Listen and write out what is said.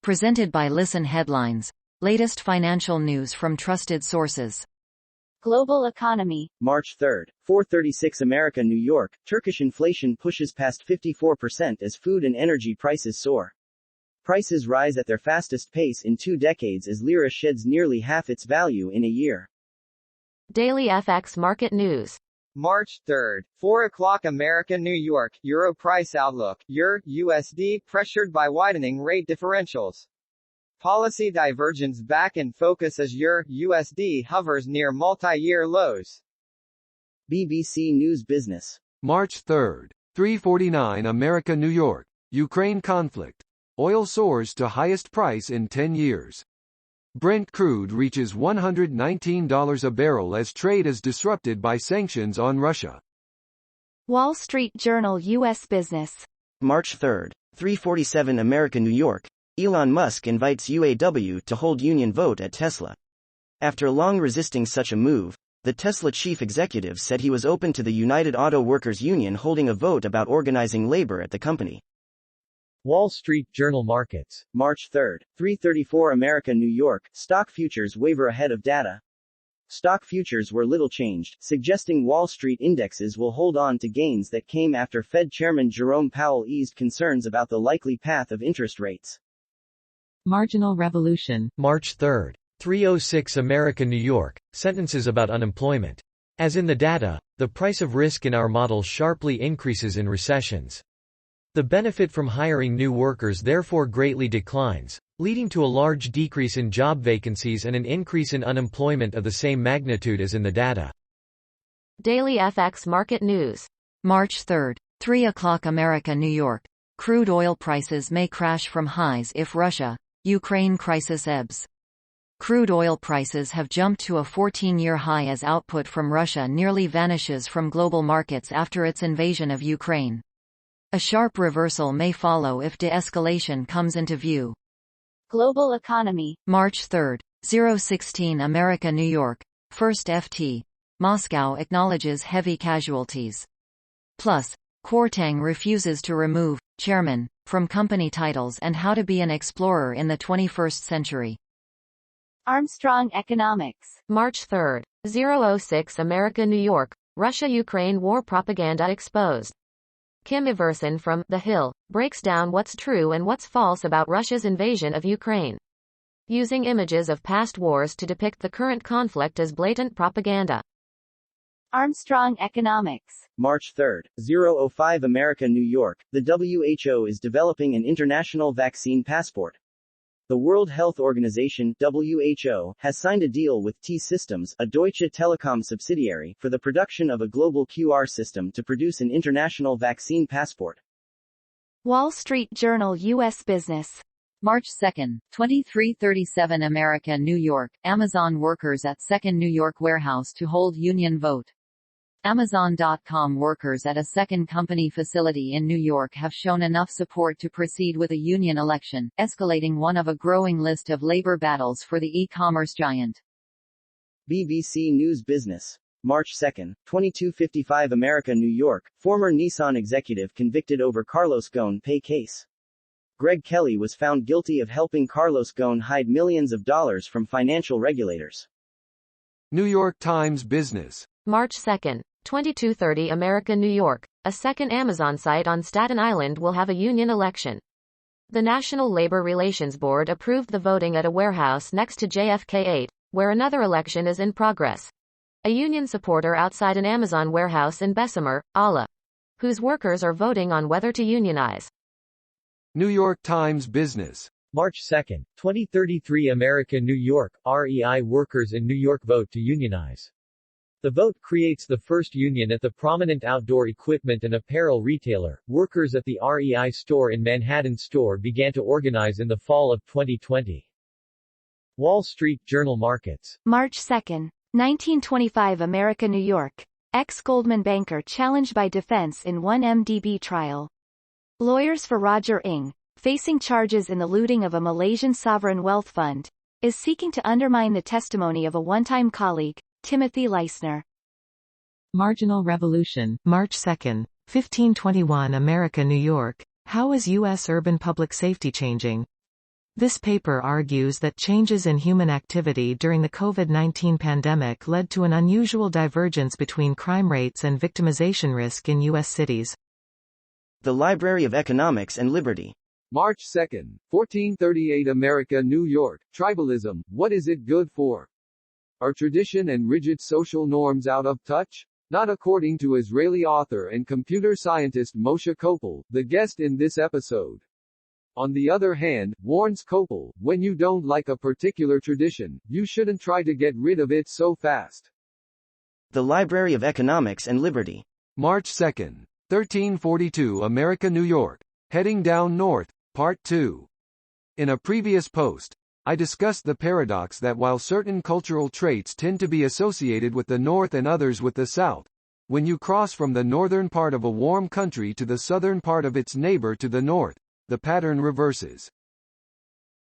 Presented by Listen Headlines. Latest financial news from trusted sources. Global economy. March 3, 4:36 America, New York. Turkish inflation pushes past 54% as food and energy prices soar. Prices rise at their fastest pace in 2 decades as lira sheds nearly half its value in a year. Daily FX market news. March 3, 4 o'clock America, New York. Euro price outlook. EUR USD pressured by widening rate differentials. Policy divergence back in focus as EUR USD hovers near multi-year lows. BBC News Business. March 3, 3:49 America, New York. Ukraine conflict. Oil soars to highest price in 10 years. Brent crude reaches $119 a barrel as trade is disrupted by sanctions on Russia. Wall Street Journal U.S. Business. March 3, 3:47 America, New York. Elon Musk invites UAW to hold union vote at Tesla. After long resisting such a move, the Tesla chief executive said he was open to the United Auto Workers Union holding a vote about organizing labor at the company. Wall Street Journal Markets. March 3, 3:34 America, New York. Stock futures waver ahead of data. Stock futures were little changed, suggesting Wall Street indexes will hold on to gains that came after Fed Chairman Jerome Powell eased concerns about the likely path of interest rates. Marginal revolution. March 3, 3:06 America, New York. Sentences about unemployment. As in the data, the price of risk in our model sharply increases in recessions. The benefit from hiring new workers therefore greatly declines, leading to a large decrease in job vacancies and an increase in unemployment of the same magnitude as in the data. Daily FX market news. March 3, 3 o'clock America, New York. Crude oil prices may crash from highs if Russia-Ukraine crisis ebbs. Crude oil prices have jumped to a 14-year high as output from Russia nearly vanishes from global markets after its invasion of Ukraine. A sharp reversal may follow if de-escalation comes into view. Global economy. March 3, 016 America, New York. First FT. Moscow acknowledges heavy casualties. Plus, Kwarteng refuses to remove chairman from company titles and how to be an explorer in the 21st century. Armstrong Economics. March 3, 006 America, New York. Russia-Ukraine war propaganda exposed. Kim Iverson from The Hill breaks down what's true and what's false about Russia's invasion of Ukraine, using images of past wars to depict the current conflict as blatant propaganda. Armstrong Economics. March 3, 005 America, New York. The WHO is developing an international vaccine passport. The World Health Organization (WHO) has signed a deal with T-Systems, a Deutsche Telekom subsidiary, for the production of a global QR system to produce an international vaccine passport. Wall Street Journal U.S. Business. March 2, 23:37 America, New York. Amazon workers at second New York warehouse to hold union vote. Amazon.com workers at a second company facility in New York have shown enough support to proceed with a union election, escalating one of a growing list of labor battles for the e-commerce giant. BBC News Business. March 2, 22:55 America, New York. Former Nissan executive convicted over Carlos Ghosn pay case. Greg Kelly was found guilty of helping Carlos Ghosn hide millions of dollars from financial regulators. New York Times Business. March 2, 22:30 America, New York. A second Amazon site on Staten Island will have a union election. The National Labor Relations Board approved the voting at a warehouse next to JFK 8, where another election is in progress. A union supporter outside an Amazon warehouse in Bessemer, Allah, whose workers are voting on whether to unionize. New York Times Business. March 2, 2033 America, New York. REI workers in New York vote to unionize. The vote creates the first union at the prominent outdoor equipment and apparel retailer. Workers at the REI store in Manhattan store began to organize in the fall of 2020. Wall Street Journal Markets. March 2, 1925 America, New York. Ex-Goldman banker challenged by defense in 1MDB trial. Lawyers for Roger Ng, facing charges in the looting of a Malaysian sovereign wealth fund, is seeking to undermine the testimony of a one-time colleague, Timothy Leisner. Marginal revolution. March 2, 1521 America, New York. How is U.S. urban public safety changing? This paper argues that changes in human activity during the COVID-19 pandemic led to an unusual divergence between crime rates and victimization risk in U.S. cities. The Library of Economics and Liberty. March 2, 1438 America, New York. Tribalism, what is it good for? Are tradition and rigid social norms out of touch? Not according to Israeli author and computer scientist Moshe Kopel, the guest in this episode. On the other hand, warns Kopel, when you don't like a particular tradition, you shouldn't try to get rid of it so fast. The Library of Economics and Liberty. March 2, 1342 America, New York. Heading Down North, Part 2. In a previous post, I discussed the paradox that while certain cultural traits tend to be associated with the North and others with the South, when you cross from the northern part of a warm country to the southern part of its neighbor to the north, the pattern reverses.